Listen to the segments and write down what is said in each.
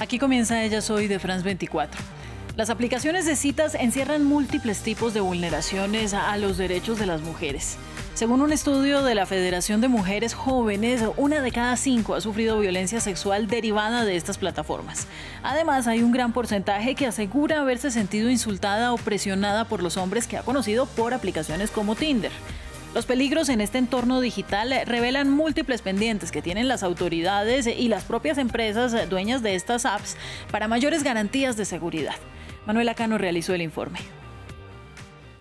Aquí comienza Ella Soy de France 24. Las aplicaciones de citas encierran múltiples tipos de vulneraciones a los derechos de las mujeres. Según un estudio de la Federación de Mujeres Jóvenes, 1 de cada 5 ha sufrido violencia sexual derivada de estas plataformas. Además, hay un gran porcentaje que asegura haberse sentido insultada o presionada por los hombres que ha conocido por aplicaciones como Tinder. Los peligros en este entorno digital revelan múltiples pendientes que tienen las autoridades y las propias empresas dueñas de estas apps para mayores garantías de seguridad. Manuela Cano realizó el informe.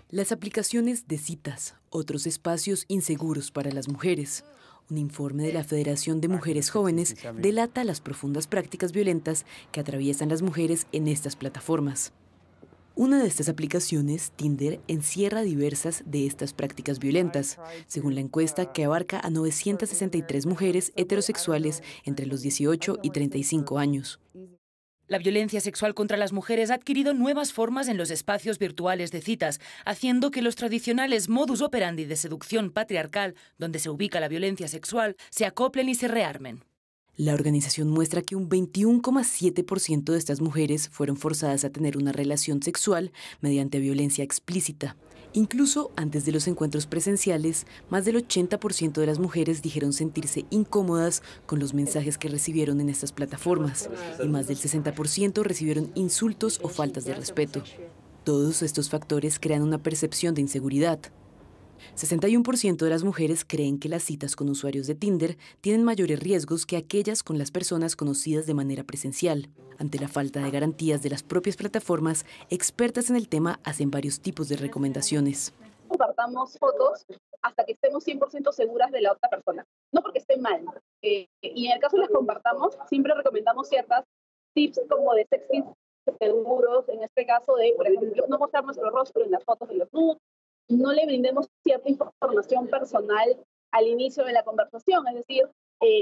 Las aplicaciones de citas, otros espacios inseguros para las mujeres. Un informe de la Federación de Mujeres Jóvenes delata las profundas prácticas violentas que atraviesan las mujeres en estas plataformas. Una de estas aplicaciones, Tinder, encierra diversas de estas prácticas violentas, según la encuesta que abarca a 963 mujeres heterosexuales entre los 18 y 35 años. La violencia sexual contra las mujeres ha adquirido nuevas formas en los espacios virtuales de citas, haciendo que los tradicionales modus operandi de seducción patriarcal, donde se ubica la violencia sexual, se acoplen y se rearmen. La organización muestra que un 21,7% de estas mujeres fueron forzadas a tener una relación sexual mediante violencia explícita. Incluso antes de los encuentros presenciales, más del 80% de las mujeres dijeron sentirse incómodas con los mensajes que recibieron en estas plataformas, y más del 60% recibieron insultos o faltas de respeto. Todos estos factores crean una percepción de inseguridad. 61% de las mujeres creen que las citas con usuarios de Tinder tienen mayores riesgos que aquellas con las personas conocidas de manera presencial. Ante la falta de garantías de las propias plataformas, expertas en el tema hacen varios tipos de recomendaciones. Compartamos fotos hasta que estemos 100% seguras de la otra persona, no porque esté mal. Y en el caso de las compartamos, siempre recomendamos ciertas tips como de sexting seguros, en este caso de, por ejemplo, no mostrar nuestro rostro en las fotos de los nudes, no le brindemos cierta información personal al inicio de la conversación, es decir,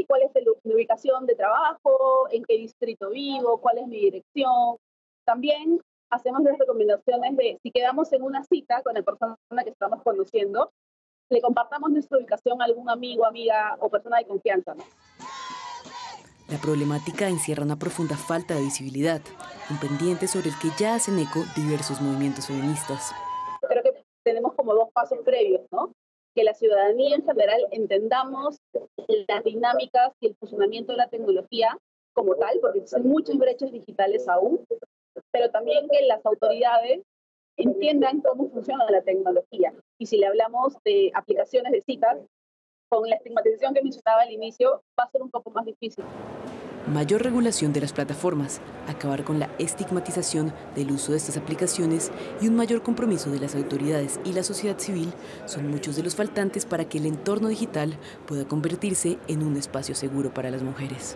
cuál es mi ubicación de trabajo, en qué distrito vivo, cuál es mi dirección. También hacemos las recomendaciones de, si quedamos en una cita con la persona que estamos conociendo, le compartamos nuestra ubicación a algún amigo, amiga o persona de confianza, ¿no? La problemática encierra una profunda falta de visibilidad, un pendiente sobre el que ya hacen eco diversos movimientos feministas. Creo que tenemos como 2 pasos previos, ¿no? Que la ciudadanía en general entendamos las dinámicas y el funcionamiento de la tecnología como tal, porque existen muchas brechas digitales aún, pero también que las autoridades entiendan cómo funciona la tecnología. Y si le hablamos de aplicaciones de citas, con la estigmatización que mencionaba al inicio, va a ser un poco más difícil. Mayor regulación de las plataformas, acabar con la estigmatización del uso de estas aplicaciones y un mayor compromiso de las autoridades y la sociedad civil son muchos de los faltantes para que el entorno digital pueda convertirse en un espacio seguro para las mujeres.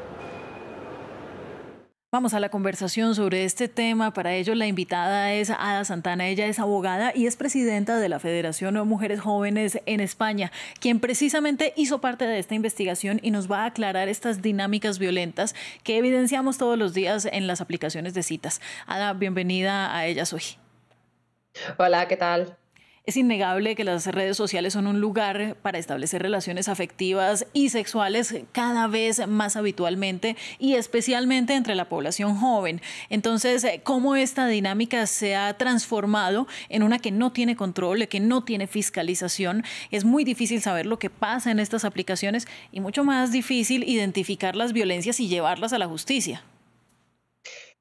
Vamos a la conversación sobre este tema. Para ello, la invitada es Ada Santana. Ella es abogada y es presidenta de la Federación de Mujeres Jóvenes en España, quien precisamente hizo parte de esta investigación y nos va a aclarar estas dinámicas violentas que evidenciamos todos los días en las aplicaciones de citas. Ada, bienvenida a Ella Soy. Hola, ¿qué tal? Es innegable que las redes sociales son un lugar para establecer relaciones afectivas y sexuales cada vez más habitualmente y especialmente entre la población joven. Entonces, ¿cómo esta dinámica se ha transformado en una que no tiene control, que no tiene fiscalización? Es muy difícil saber lo que pasa en estas aplicaciones y mucho más difícil identificar las violencias y llevarlas a la justicia.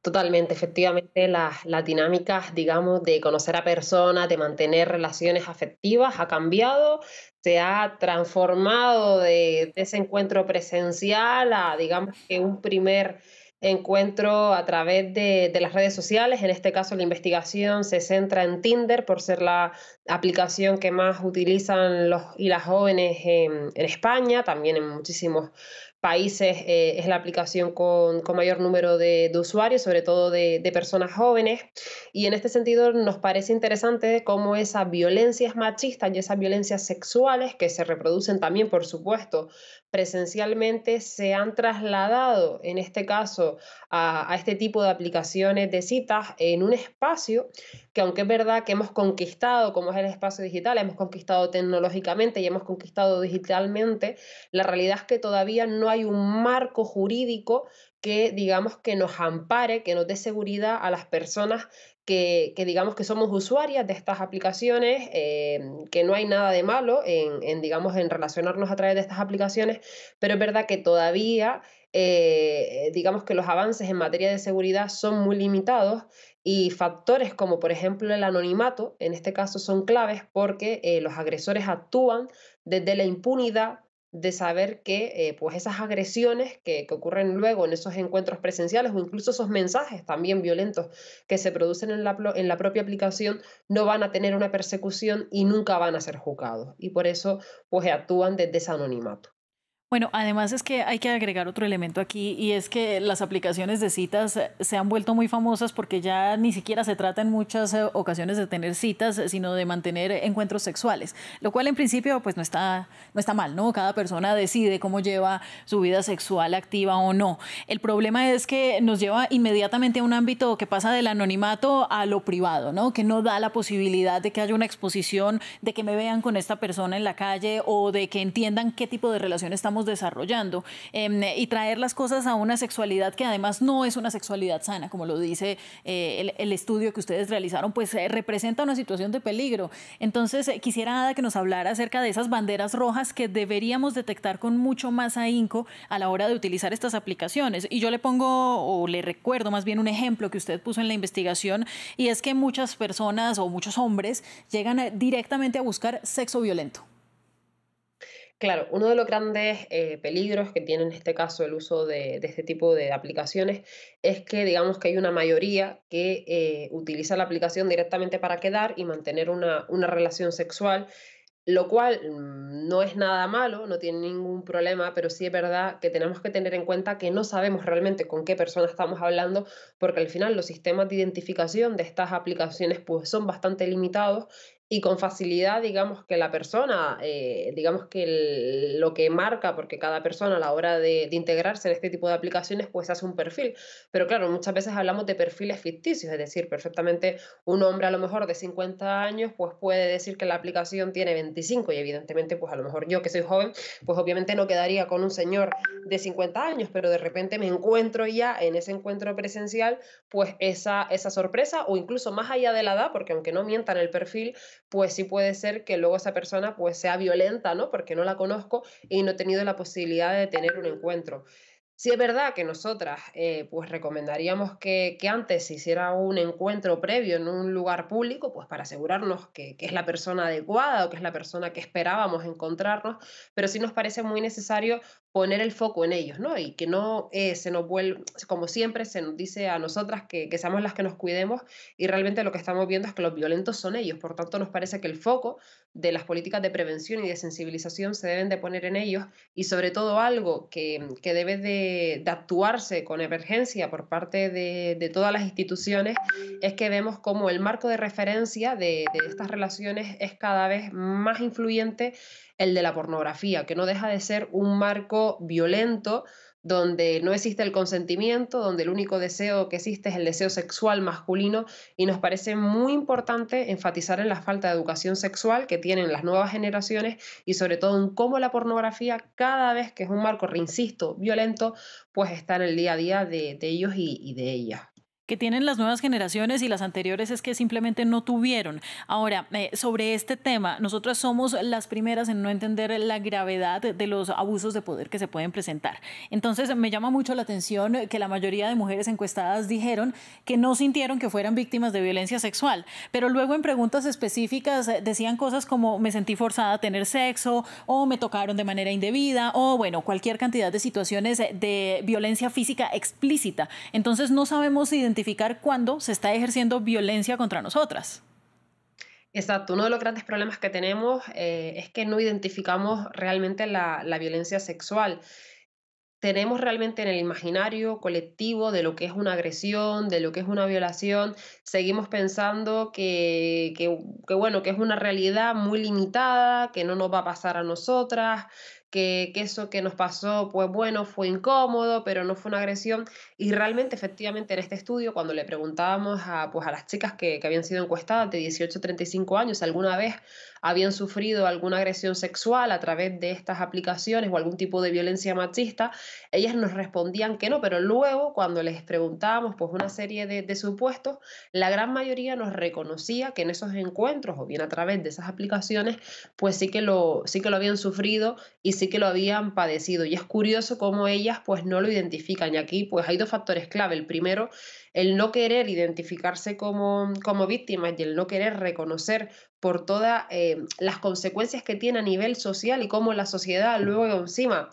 Totalmente, efectivamente, las dinámicas, digamos, de conocer a personas, de mantener relaciones afectivas ha cambiado, se ha transformado de ese encuentro presencial a, digamos, que un primer encuentro a través de las redes sociales. En este caso, la investigación se centra en Tinder por ser la aplicación que más utilizan los y las jóvenes en España, también en muchísimos países es la aplicación con mayor número de usuarios, sobre todo de personas jóvenes. Y en este sentido nos parece interesante cómo esas violencias machistas y esas violencias sexuales que se reproducen también, por supuesto, presencialmente se han trasladado, en este caso, a este tipo de aplicaciones de citas en un espacio que, aunque es verdad que hemos conquistado, como es el espacio digital, hemos conquistado tecnológicamente y hemos conquistado digitalmente, la realidad es que todavía no hay un marco jurídico que, digamos, que nos ampare, que nos dé seguridad a las personas que digamos que somos usuarias de estas aplicaciones, que no hay nada de malo digamos, en relacionarnos a través de estas aplicaciones, pero es verdad que todavía, digamos que los avances en materia de seguridad son muy limitados y factores como, por ejemplo, el anonimato, en este caso son claves porque los agresores actúan desde la impunidad de saber que pues esas agresiones que ocurren luego en esos encuentros presenciales o incluso esos mensajes también violentos que se producen en la propia aplicación no van a tener una persecución y nunca van a ser juzgados. Y por eso pues actúan desde ese anonimato. Bueno, además es que hay que agregar otro elemento aquí y es que las aplicaciones de citas se han vuelto muy famosas porque ya ni siquiera se trata en muchas ocasiones de tener citas, sino de mantener encuentros sexuales, lo cual en principio pues no está mal, ¿no? Cada persona decide cómo lleva su vida sexual activa o no. El problema es que nos lleva inmediatamente a un ámbito que pasa del anonimato a lo privado, ¿no? Que no da la posibilidad de que haya una exposición, de que me vean con esta persona en la calle o de que entiendan qué tipo de relación estamos desarrollando, y traer las cosas a una sexualidad que además no es una sexualidad sana, como lo dice el estudio que ustedes realizaron, pues representa una situación de peligro. Entonces, quisiera, Ada, que nos hablara acerca de esas banderas rojas que deberíamos detectar con mucho más ahínco a la hora de utilizar estas aplicaciones. Y yo le pongo, o le recuerdo más bien un ejemplo que usted puso en la investigación, y es que muchas personas o muchos hombres llegan directamente a buscar sexo violento. Claro, uno de los grandes peligros que tiene en este caso el uso de este tipo de aplicaciones es que digamos que hay una mayoría que utiliza la aplicación directamente para quedar y mantener una relación sexual, lo cual no es nada malo, no tiene ningún problema, pero sí es verdad que tenemos que tener en cuenta que no sabemos realmente con qué persona estamos hablando, porque al final los sistemas de identificación de estas aplicaciones pues son bastante limitados y con facilidad, digamos que la persona, digamos que lo que marca, porque cada persona a la hora de integrarse en este tipo de aplicaciones pues hace un perfil, pero claro, muchas veces hablamos de perfiles ficticios, es decir, perfectamente un hombre a lo mejor de 50 años, pues puede decir que la aplicación tiene 25 y evidentemente, pues a lo mejor yo que soy joven, pues obviamente no quedaría con un señor de 50 años, pero de repente me encuentro ya en ese encuentro presencial, pues esa sorpresa o incluso más allá de la edad, porque aunque no mientan el perfil, pues sí puede ser que luego esa persona pues sea violenta, ¿no? Porque no la conozco y no he tenido la posibilidad de tener un encuentro. Sí es verdad que nosotras pues recomendaríamos que antes se hiciera un encuentro previo en un lugar público, pues para asegurarnos que es la persona adecuada o que es la persona que esperábamos encontrarnos, pero sí nos parece muy necesario poner el foco en ellos, ¿no? Y que no se nos vuelva, como siempre se nos dice a nosotras que seamos las que nos cuidemos y realmente lo que estamos viendo es que los violentos son ellos, por tanto nos parece que el foco de las políticas de prevención y de sensibilización se deben de poner en ellos y sobre todo algo que debe de actuarse con emergencia por parte de todas las instituciones es que vemos como el marco de referencia de estas relaciones es cada vez más influyente el de la pornografía, que no deja de ser un marco violento donde no existe el consentimiento, donde el único deseo que existe es el deseo sexual masculino y nos parece muy importante enfatizar en la falta de educación sexual que tienen las nuevas generaciones y sobre todo en cómo la pornografía cada vez que es un marco, reinsisto, violento, pues está en el día a día de ellos y de ellas. Que tienen las nuevas generaciones y las anteriores es que simplemente no tuvieron. Ahora, sobre este tema, nosotras somos las primeras en no entender la gravedad de los abusos de poder que se pueden presentar. Entonces, me llama mucho la atención que la mayoría de mujeres encuestadas dijeron que no sintieron que fueran víctimas de violencia sexual, pero luego en preguntas específicas decían cosas como me sentí forzada a tener sexo o me tocaron de manera indebida o, bueno, cualquier cantidad de situaciones de violencia física explícita. Entonces, no sabemos identificar cuándo se está ejerciendo violencia contra nosotras. Exacto, uno de los grandes problemas que tenemos es que no identificamos realmente la violencia sexual. Tenemos realmente en el imaginario colectivo de lo que es una agresión, de lo que es una violación, seguimos pensando bueno, que es una realidad muy limitada, que no nos va a pasar a nosotras, que eso que nos pasó, pues bueno, fue incómodo, pero no fue una agresión. Y realmente, efectivamente, en este estudio, cuando le preguntábamos pues a las chicas que habían sido encuestadas de 18 a 35 años, si alguna vez habían sufrido alguna agresión sexual a través de estas aplicaciones o algún tipo de violencia machista, ellas nos respondían que no, pero luego cuando les preguntábamos pues una serie de supuestos, la gran mayoría nos reconocía que en esos encuentros o bien a través de esas aplicaciones, pues sí que lo habían sufrido y sí que lo habían padecido. Y es curioso cómo ellas pues no lo identifican. Y aquí pues hay dos factores clave. El primero, el no querer identificarse como víctimas y el no querer reconocer por todas las consecuencias que tiene a nivel social y cómo la sociedad luego encima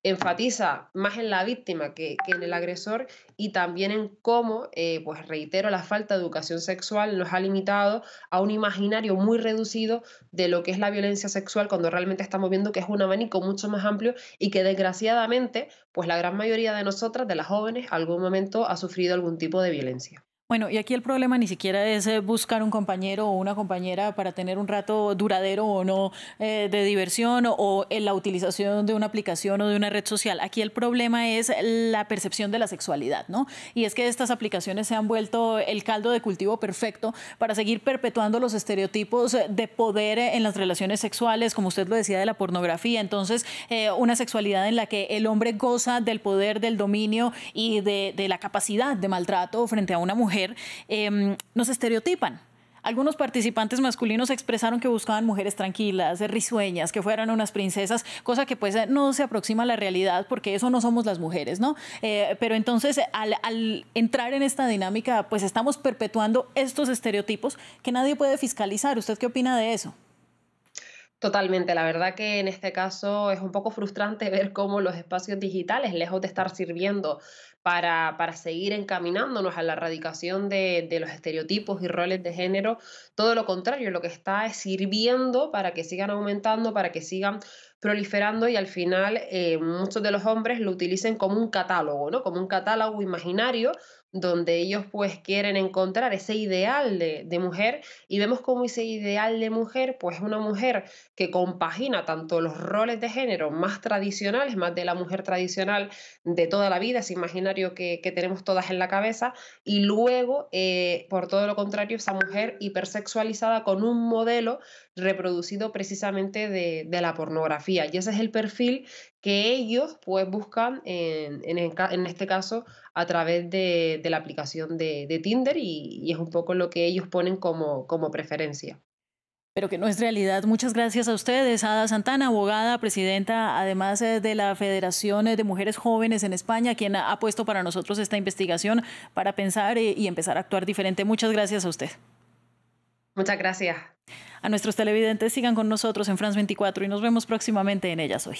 enfatiza más en la víctima que en el agresor, y también en cómo, pues reitero, la falta de educación sexual nos ha limitado a un imaginario muy reducido de lo que es la violencia sexual, cuando realmente estamos viendo que es un abanico mucho más amplio y que desgraciadamente pues la gran mayoría de nosotras, de las jóvenes, algún momento ha sufrido algún tipo de violencia. Bueno, y aquí el problema ni siquiera es buscar un compañero o una compañera para tener un rato duradero o no de diversión o en la utilización de una aplicación o de una red social. Aquí el problema es la percepción de la sexualidad, ¿no? Y es que estas aplicaciones se han vuelto el caldo de cultivo perfecto para seguir perpetuando los estereotipos de poder en las relaciones sexuales, como usted lo decía, de la pornografía. Entonces, una sexualidad en la que el hombre goza del poder, del dominio y de la capacidad de maltrato frente a una mujer. Nos estereotipan. Algunos participantes masculinos expresaron que buscaban mujeres tranquilas, risueñas, que fueran unas princesas, cosa que pues no se aproxima a la realidad porque eso no somos las mujeres, ¿no? Pero entonces al entrar en esta dinámica pues estamos perpetuando estos estereotipos que nadie puede fiscalizar. ¿Usted qué opina de eso? Totalmente, la verdad que en este caso es un poco frustrante ver cómo los espacios digitales, lejos de estar sirviendo para seguir encaminándonos a la erradicación de los estereotipos y roles de género, todo lo contrario, lo que está es sirviendo para que sigan aumentando, para que sigan proliferando y al final muchos de los hombres lo utilicen como un catálogo, ¿no? Como un catálogo imaginario donde ellos pues quieren encontrar ese ideal de mujer, y vemos como ese ideal de mujer pues es una mujer que compagina tanto los roles de género más tradicionales, más de la mujer tradicional de toda la vida, ese imaginario que tenemos todas en la cabeza, y luego, por todo lo contrario, esa mujer hipersexualizada con un modelo reproducido precisamente de la pornografía. Y ese es el perfil que ellos pues buscan en este caso a través de la aplicación de Tinder, y es un poco lo que ellos ponen como preferencia. Pero que no es realidad. Muchas gracias a ustedes, Ada Santana, abogada, presidenta, además de la Federación de Mujeres Jóvenes en España, quien ha puesto para nosotros esta investigación para pensar y empezar a actuar diferente. Muchas gracias a usted. Muchas gracias. A nuestros televidentes, sigan con nosotros en France 24 y nos vemos próximamente en Ellas Hoy.